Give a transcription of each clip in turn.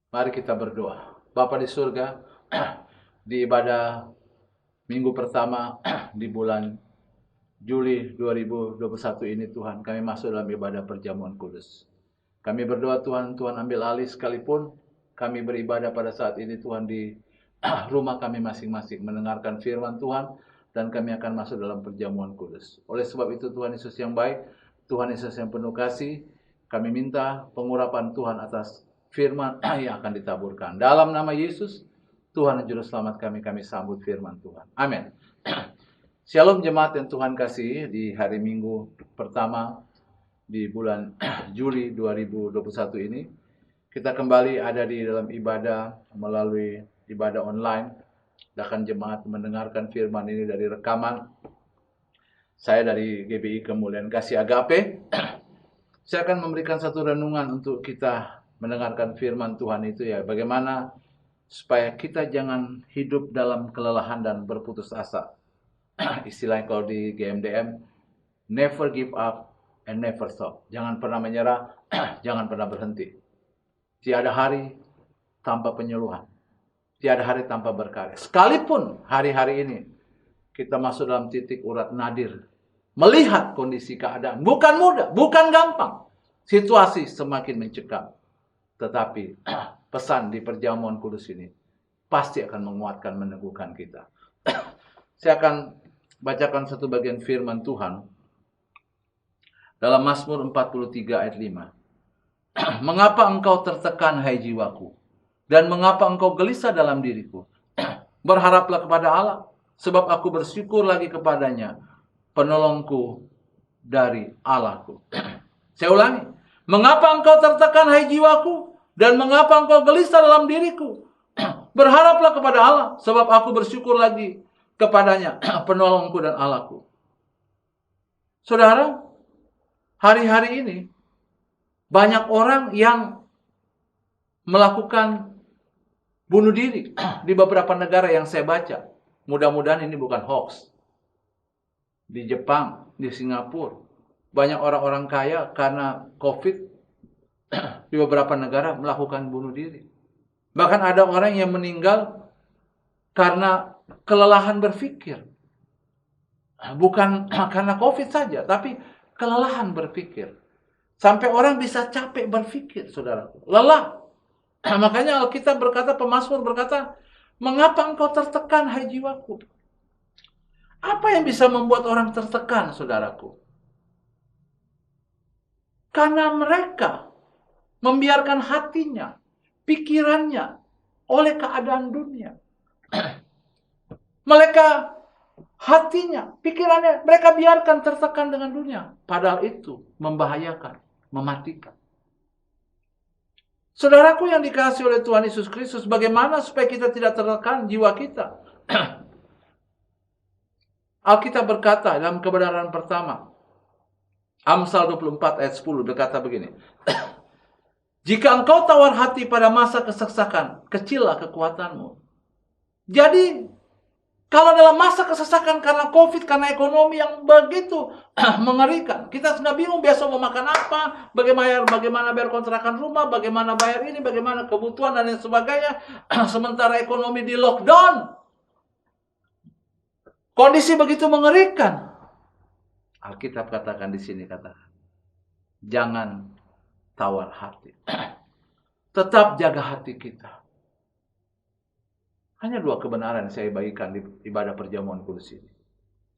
Mari kita berdoa. Bapa di surga, di ibadah minggu pertama di bulan Juli 2021 ini Tuhan, kami masuk dalam ibadah perjamuan kudus. Kami berdoa Tuhan, Tuhan ambil alih sekalipun kami beribadah pada saat ini Tuhan di rumah kami masing-masing mendengarkan firman Tuhan dan kami akan masuk dalam perjamuan kudus. Oleh sebab itu Tuhan Yesus yang baik, Tuhan Yesus yang penuh kasih, kami minta pengurapan Tuhan atas firman yang akan ditaburkan. Dalam nama Yesus, Tuhan dan Juru Selamat kami sambut firman Tuhan. Amin. Shalom jemaat yang Tuhan kasih, di hari Minggu pertama di bulan Juli 2021 ini, kita kembali ada di dalam ibadah melalui ibadah online. Bahkan jemaat mendengarkan firman ini dari rekaman. Saya dari GBI Kemuliaan Kasih Agape. Saya akan memberikan satu renungan untuk kita mendengarkan firman Tuhan itu ya. Bagaimana supaya kita jangan hidup dalam kelelahan dan berputus asa. Istilahnya kalau di GMDM, never give up and never stop. Jangan pernah menyerah, jangan pernah berhenti. Tiada hari tanpa penyuluhan. Tiada hari tanpa berkarya. Sekalipun hari-hari ini kita masuk dalam titik urat nadir. Melihat kondisi keadaan. Bukan mudah, bukan gampang. Situasi semakin mencekam. Tetapi pesan di perjamuan kudus ini pasti akan menguatkan, meneguhkan kita. Saya akan bacakan satu bagian firman Tuhan dalam Mazmur 43 ayat 5. Mengapa engkau tertekan hai jiwaku, dan mengapa engkau gelisah dalam diriku? Berharaplah kepada Allah, sebab aku bersyukur lagi kepadanya, penolongku dari Allahku. Saya ulangi. Mengapa engkau tertekan hai jiwaku, dan mengapa engkau gelisah dalam diriku? Berharaplah kepada Allah, sebab aku bersyukur lagi kepadanya, penolongku dan Allahku. Saudara, hari-hari ini banyak orang yang melakukan bunuh diri di beberapa negara yang saya baca. Mudah-mudahan ini bukan hoax. Di Jepang, di Singapura, banyak orang-orang kaya karena COVID di beberapa negara melakukan bunuh diri. Bahkan ada orang yang meninggal karena kelelahan berpikir. Bukan karena COVID saja, tapi kelelahan berpikir. Sampai orang bisa capek berpikir, saudara. Lelah. Makanya Alkitab berkata, pemazmur berkata, mengapa engkau tertekan, hai jiwaku? Apa yang bisa membuat orang tertekan, saudaraku? Karena mereka membiarkan hatinya, pikirannya oleh keadaan dunia. Mereka hatinya, pikirannya, mereka biarkan tertekan dengan dunia. Padahal itu membahayakan, mematikan. Saudaraku yang dikasihi oleh Tuhan Yesus Kristus, bagaimana supaya kita tidak tertekan jiwa kita? Alkitab berkata dalam kebenaran pertama, Amsal 24 ayat 10 berkata begini. Jika engkau tawar hati pada masa kesesakan, kecillah kekuatanmu. Jadi, kalau dalam masa kesesakan karena COVID, karena ekonomi yang begitu mengerikan, kita sudah bingung besok mau makan apa, bagaimana bayar kontrakan rumah, bagaimana bayar ini, bagaimana kebutuhan dan lain sebagainya. Sementara ekonomi di lockdown, kondisi begitu mengerikan. Alkitab katakan di sini, katakan, jangan tawar hati. Tetap jaga hati kita. Hanya dua kebenaran yang saya bagikan di ibadah perjamuan kudus ini.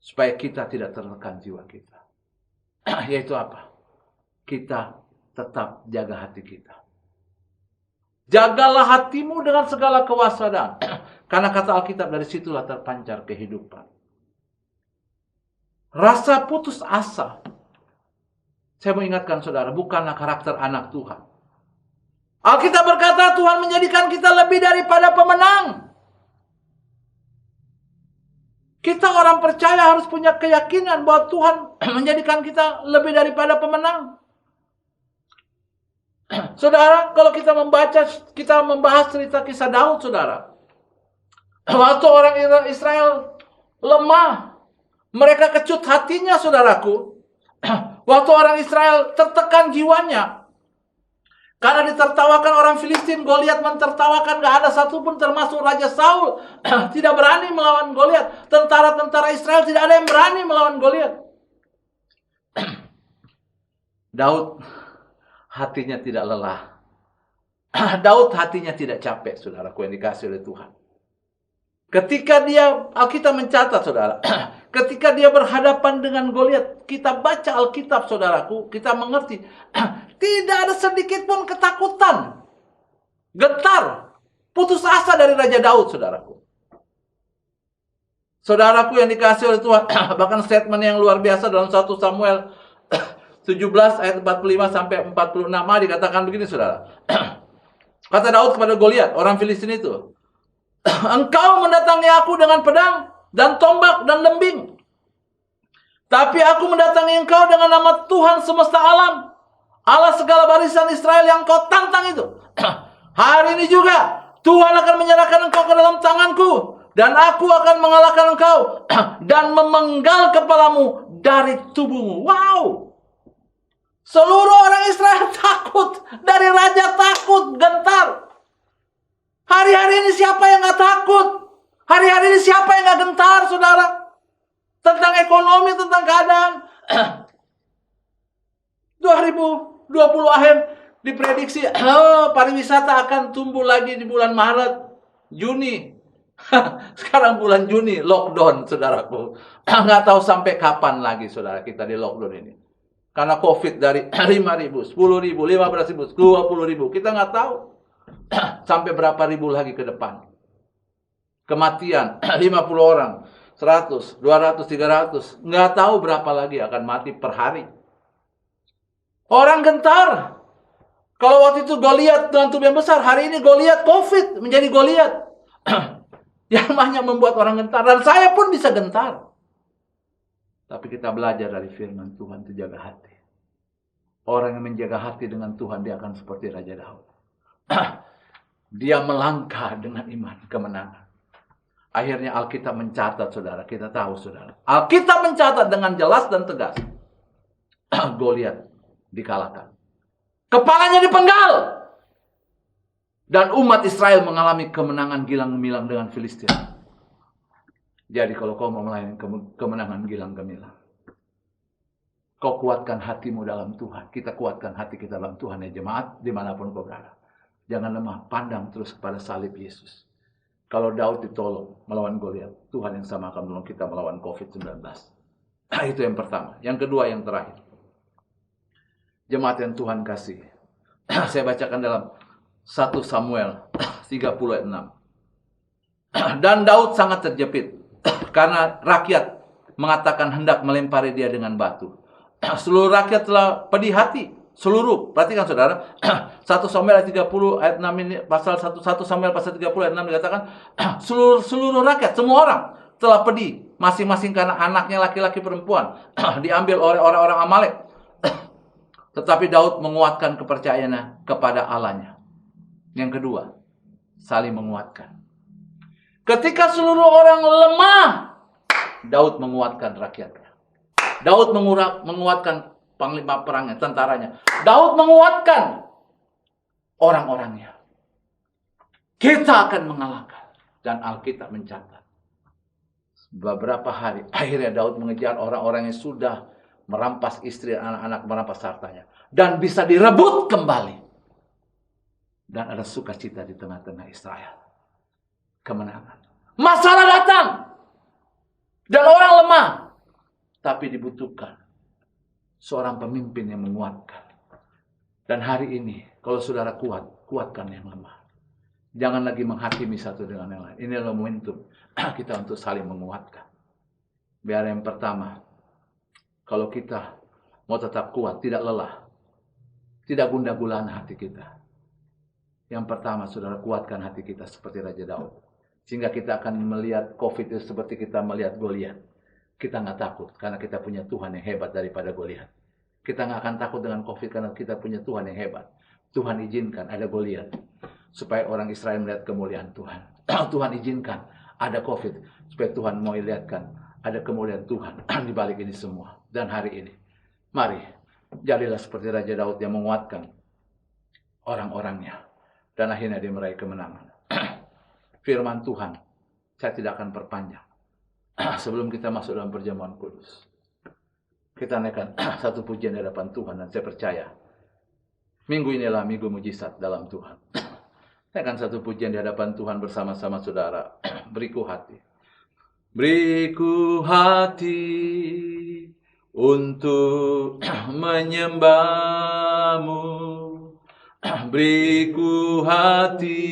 Supaya kita tidak tertekan jiwa kita. Yaitu apa? Kita tetap jaga hati kita. Jagalah hatimu dengan segala kewaspadaan. Karena kata Alkitab, dari situlah terpancar kehidupan. Rasa putus asa. Saya mau ingatkan saudara, bukanlah karakter anak Tuhan. Alkitab berkata Tuhan menjadikan kita lebih daripada pemenang. Kita orang percaya harus punya keyakinan bahwa Tuhan menjadikan kita lebih daripada pemenang. Saudara, kalau kita membahas cerita kisah Daud, saudara. Waktu orang Israel lemah, mereka kecut hatinya, saudaraku. Waktu orang Israel tertekan jiwanya, Karena ditertawakan orang Filistin, Goliat mentertawakan, gak ada satupun termasuk Raja Saul tidak berani melawan Goliat. Tentara-tentara Israel tidak ada yang berani melawan Goliat. Daud hatinya tidak lelah. Daud hatinya tidak capek, saudaraku yang dikasih oleh Tuhan. Ketika dia, Alkitab mencatat, saudara, ketika dia berhadapan dengan Goliat, kita baca Alkitab, saudaraku, kita mengerti, tidak ada sedikit pun ketakutan, getar, putus asa dari Raja Daud, saudaraku. Saudaraku yang dikasih oleh Tuhan, bahkan statement yang luar biasa dalam 1 Samuel 17 ayat 45 sampai 46 dikatakan begini, saudara. Kata Daud kepada Goliat, orang Filistin itu, engkau mendatangi aku dengan pedang dan tombak dan lembing. Tapi aku mendatangi engkau dengan nama Tuhan semesta alam, Allah segala barisan Israel yang kau tantang itu. Hari ini juga Tuhan akan menyerahkan engkau ke dalam tanganku, dan aku akan mengalahkan engkau dan memenggal kepalamu dari tubuhmu. Wow! Seluruh orang Israel takut, dari raja takut, gentar. Hari-hari ini siapa yang gak takut? Hari-hari ini siapa yang gak gentar, saudara? Tentang ekonomi, tentang keadaan. 2020 akhir diprediksi pariwisata akan tumbuh lagi di bulan Maret, Juni. Sekarang bulan Juni, lockdown, saudaraku. Nggak tahu sampai kapan lagi, saudara, kita di lockdown ini. Karena COVID dari 5.000, 10.000, 15.000, 20.000. Kita nggak tahu sampai berapa ribu lagi ke depan. Kematian 50 orang, 100, 200, 300. Nggak tahu berapa lagi akan mati per hari. Orang gentar. Kalau waktu itu Goliat dengan tubuh yang besar, hari ini Goliat COVID menjadi Goliat. Yang banyak membuat orang gentar. Dan saya pun bisa gentar. Tapi kita belajar dari firman Tuhan itu jaga hati. Orang yang menjaga hati dengan Tuhan, dia akan seperti Raja Daud. Dia melangkah dengan iman kemenangan. Akhirnya Alkitab mencatat, saudara. Kita tahu, saudara. Alkitab mencatat dengan jelas dan tegas. Goliat dikalahkan. Kepalanya dipenggal. Dan umat Israel mengalami kemenangan gilang-gemilang dengan Filistin. Jadi kalau kau mau melayani kemenangan gilang gemilang, kau kuatkan hatimu dalam Tuhan. Kita kuatkan hati kita dalam Tuhan, ya jemaat, dimanapun kau berada. Jangan lemah, pandang terus kepada salib Yesus. Kalau Daud ditolong melawan Goliat, Tuhan yang sama akan menolong kita melawan COVID-19. Itu yang pertama. Yang kedua, yang terakhir. Jemaat yang Tuhan kasih. Saya bacakan dalam 1 Samuel 30 ayat 6. Dan Daud sangat terjepit. Karena rakyat mengatakan hendak melempari dia dengan batu. Seluruh rakyat telah pedih hati. Seluruh, perhatikan saudara. 1 Samuel ayat 30 ayat 6 ini, pasal 1 Samuel pasal 30 ayat 6 dikatakan, seluruh rakyat, semua orang telah pedih. Masing-masing karena anaknya laki-laki perempuan. Diambil oleh orang-orang Amalek. Tetapi Daud menguatkan kepercayaannya kepada Allahnya. Yang kedua, saling menguatkan. Ketika seluruh orang lemah, Daud menguatkan rakyatnya. Daud menguatkan panglima perangnya, tentaranya. Daud menguatkan orang-orangnya. Kita akan mengalahkan. Dan Alkitab mencatat. Beberapa hari, akhirnya Daud mengejar orang-orang yang sudah merampas istri dan anak-anak, merampas hartanya. Dan bisa direbut kembali. Dan ada sukacita di tengah-tengah Israel. Kemenangan. Masalah datang. Dan orang lemah. Tapi dibutuhkan seorang pemimpin yang menguatkan. Dan hari ini, kalau saudara kuat, kuatkan yang lemah. Jangan lagi menghakimi satu dengan yang lain. Ini adalah momentum kita untuk saling menguatkan. Biar yang pertama, kalau kita mau tetap kuat, tidak lelah, tidak gundah gulana hati kita. Yang pertama, saudara, kuatkan hati kita seperti Raja Daud. Sehingga kita akan melihat COVID itu seperti kita melihat Goliat. Kita nggak takut karena kita punya Tuhan yang hebat daripada Goliat. Kita nggak akan takut dengan COVID karena kita punya Tuhan yang hebat. Tuhan izinkan ada Goliat supaya orang Israel melihat kemuliaan Tuhan. Tuhan izinkan ada COVID supaya Tuhan mau lihatkan ada kemuliaan Tuhan di balik ini semua. Dan hari ini, mari jadilah seperti Raja Daud yang menguatkan orang-orangnya. Dan akhirnya dia meraih kemenangan. Firman Tuhan, saya tidak akan perpanjang. Sebelum kita masuk dalam perjamuan kudus, kita naikkan satu pujian di hadapan Tuhan. Dan saya percaya, minggu inilah minggu mujizat dalam Tuhan. Naikkan satu pujian di hadapan Tuhan bersama-sama saudara. Beriku hati. Beriku hati untuk menyembahmu. Beriku hati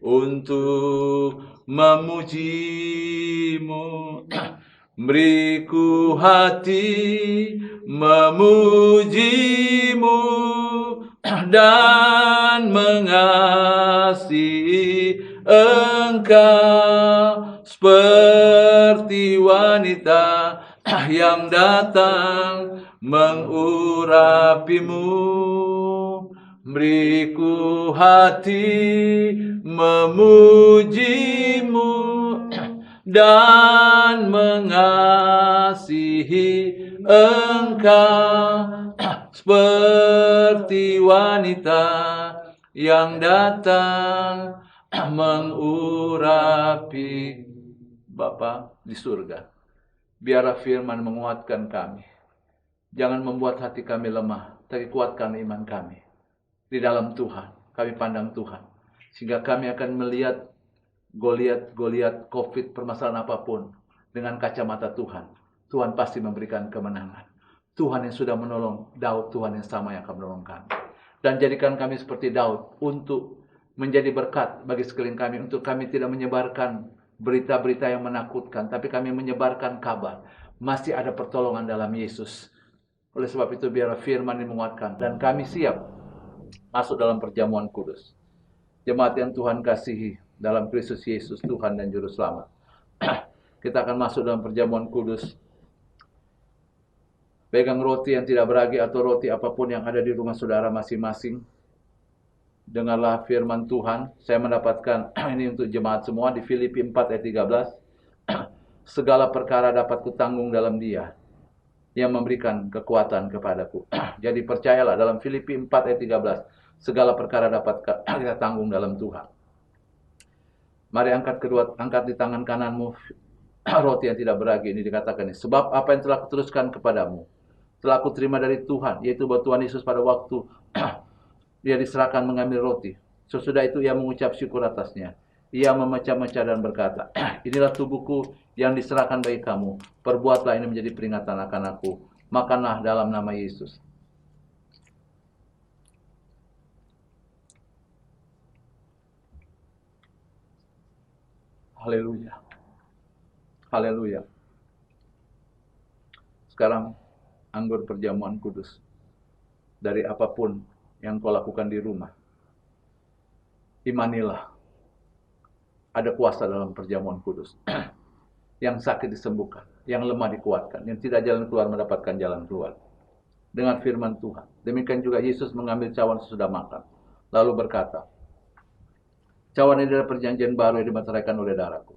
untuk memujimu. Beriku hati memujimu dan mengasihi Engkau seperti wanita yang datang mengurapimu. Beriku hati memujimu dan mengasihi Engkau seperti wanita yang datang mengurapi. Bapa di surga, biarlah firman menguatkan kami. Jangan membuat hati kami lemah, tapi kuatkan iman kami. Di dalam Tuhan, kami pandang Tuhan. Sehingga kami akan melihat Goliat, COVID, permasalahan apapun dengan kacamata Tuhan. Tuhan pasti memberikan kemenangan. Tuhan yang sudah menolong Daud, Tuhan yang sama yang akan menolong kami. Dan jadikan kami seperti Daud untuk menjadi berkat bagi sekeliling kami. Untuk kami tidak menyebarkan berita-berita yang menakutkan, tapi kami menyebarkan kabar. Masih ada pertolongan dalam Yesus. Oleh sebab itu biarlah firman ini menguatkan. Dan kami siap masuk dalam perjamuan kudus. Jemaat yang Tuhan kasihi dalam Kristus Yesus, Tuhan dan Juru Selamat. Kita akan masuk dalam perjamuan kudus. Pegang roti yang tidak beragi atau roti apapun yang ada di rumah saudara masing-masing. Dengarlah firman Tuhan. Saya mendapatkan ini untuk jemaat semua di Filipi 4 ayat 13. Segala perkara dapat kutanggung dalam Dia yang memberikan kekuatan kepadaku. Jadi percayalah dalam Filipi 4 ayat 13. Segala perkara dapat kita tanggung dalam Tuhan. Mari angkat di tangan kananmu roti yang tidak beragi ini dikatakan ini. Sebab apa yang telah kuteruskan kepadamu telah aku terima dari Tuhan, yaitu bahwa Tuhan Yesus pada waktu dia diserahkan mengambil roti. Sesudah itu ia mengucap syukur atasnya. Ia memecah-mecah dan berkata, inilah tubuhku yang diserahkan bagi kamu. Perbuatlah ini menjadi peringatan akan aku. Makanlah dalam nama Yesus. Haleluya. Haleluya. Sekarang anggur perjamuan kudus. Dari apapun yang kau lakukan di rumah. Imanilah. Ada kuasa dalam perjamuan kudus. Yang sakit disembuhkan. Yang lemah dikuatkan. Yang tidak jalan keluar mendapatkan jalan keluar. Dengan firman Tuhan. Demikian juga Yesus mengambil cawan sesudah makan. Lalu berkata, cawan ini adalah perjanjian baru yang dimateraikan oleh darahku.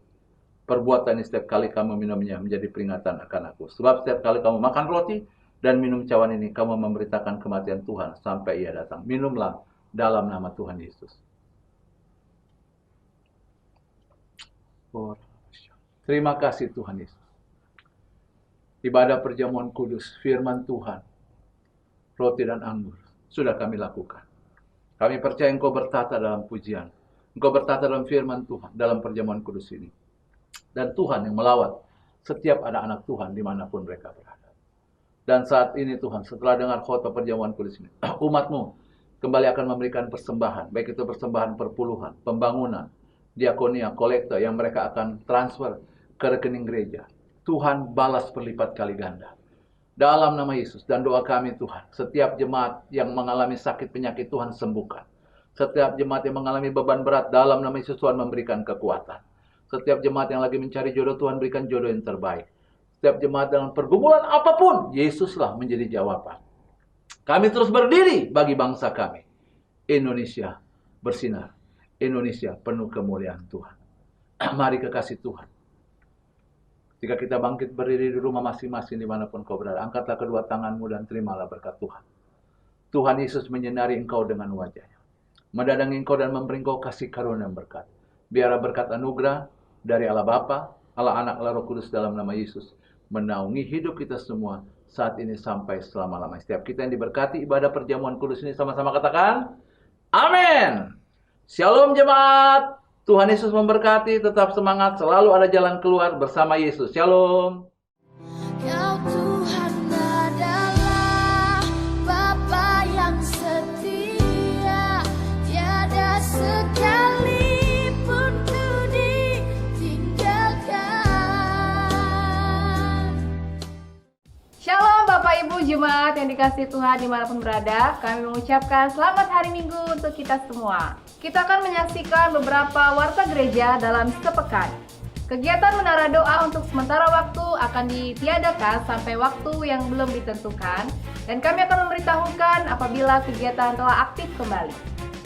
Perbuatan ini setiap kali kamu minumnya menjadi peringatan akan aku. Sebab setiap kali kamu makan roti dan minum cawan ini, kamu memberitakan kematian Tuhan sampai ia datang. Minumlah dalam nama Tuhan Yesus. Terima kasih Tuhan Yesus. Ibadah perjamuan kudus, firman Tuhan, roti dan anggur, sudah kami lakukan. Kami percaya Engkau bertata dalam pujian. Engkau bertata dalam firman Tuhan, dalam perjamuan kudus ini. Dan Tuhan yang melawat setiap anak-anak Tuhan dimanapun mereka berada. Dan saat ini Tuhan, setelah dengar khotbah perjamuan kudus ini, umat-Mu kembali akan memberikan persembahan. Baik itu persembahan perpuluhan, pembangunan, diakonia, kolektor yang mereka akan transfer ke rekening gereja. Tuhan balas berlipat kali ganda. Dalam nama Yesus dan doa kami Tuhan, setiap jemaat yang mengalami sakit penyakit Tuhan sembuhkan. Setiap jemaat yang mengalami beban berat, dalam nama Yesus Tuhan memberikan kekuatan. Setiap jemaat yang lagi mencari jodoh, Tuhan berikan jodoh yang terbaik. Setiap jemaat dalam pergumulan apapun, Yesuslah menjadi jawaban. Kami terus berdiri bagi bangsa kami. Indonesia bersinar. Indonesia penuh kemuliaan Tuhan. Mari kekasih Tuhan. Jika kita bangkit berdiri di rumah masing-masing dimanapun kau berada, angkatlah kedua tanganmu dan terimalah berkat Tuhan. Tuhan Yesus menyinari engkau dengan wajahnya, mendadangi engkau dan memberi engkau kasih karunia dan berkat. Biarlah berkat anugerah dari Allah Bapa, Allah Anak, Allah Roh Kudus dalam nama Yesus menaungi hidup kita semua saat ini sampai selama-lamanya. Setiap kita yang diberkati ibadah perjamuan kudus ini, sama-sama katakan amin. Shalom jemaat. Tuhan Yesus memberkati, tetap semangat, selalu ada jalan keluar bersama Yesus. Shalom. Kau Tuhan adalah Bapa yang setia, tiada sekalipun ku ditinggalkan. Shalom Bapak Ibu Jemaat yang dikasihi Tuhan dimanapun berada. Kami mengucapkan selamat hari Minggu untuk kita semua. Kita akan menyaksikan beberapa warta gereja dalam sepekan. Kegiatan menara doa untuk sementara waktu akan ditiadakan sampai waktu yang belum ditentukan, dan kami akan memberitahukan apabila kegiatan telah aktif kembali.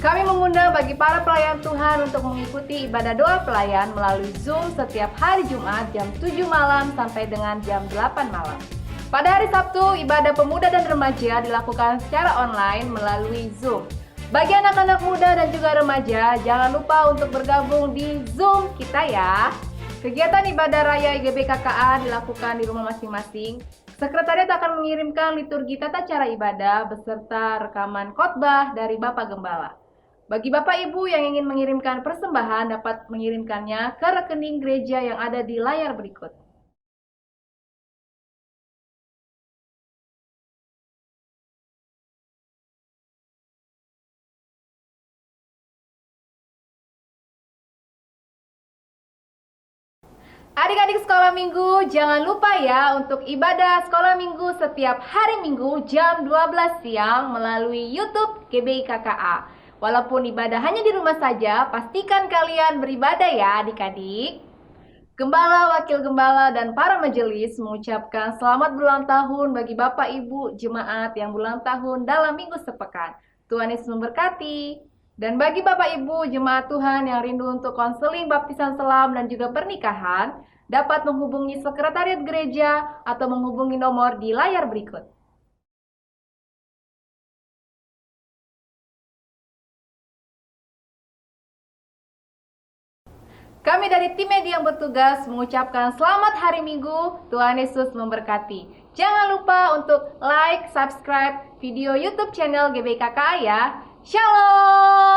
Kami mengundang bagi para pelayan Tuhan untuk mengikuti ibadah doa pelayan melalui Zoom setiap hari Jumat jam 7 malam sampai dengan jam 8 malam. Pada hari Sabtu, ibadah pemuda dan remaja dilakukan secara online melalui Zoom. Bagi anak-anak muda dan juga remaja, jangan lupa untuk bergabung di Zoom kita ya. Kegiatan ibadah raya IGB KKA dilakukan di rumah masing-masing. Sekretariat akan mengirimkan liturgi tata cara ibadah beserta rekaman khotbah dari Bapak Gembala. Bagi Bapak Ibu yang ingin mengirimkan persembahan dapat mengirimkannya ke rekening gereja yang ada di layar berikut. Adik-adik sekolah minggu, jangan lupa ya untuk ibadah sekolah minggu setiap hari Minggu jam 12 siang melalui YouTube GBI KKA. Walaupun ibadah hanya di rumah saja, pastikan kalian beribadah ya adik-adik. Gembala, wakil gembala, dan para majelis mengucapkan selamat berulang tahun bagi Bapak Ibu jemaat yang berulang tahun dalam minggu sepekan. Tuhan Yesus memberkati. Dan bagi Bapak Ibu jemaat Tuhan yang rindu untuk konseling baptisan selam dan juga pernikahan, dapat menghubungi sekretariat gereja atau menghubungi nomor di layar berikut. Kami dari tim media yang bertugas mengucapkan selamat hari Minggu, Tuhan Yesus memberkati. Jangan lupa untuk like, subscribe video YouTube channel GBI KKA ya. Shalom!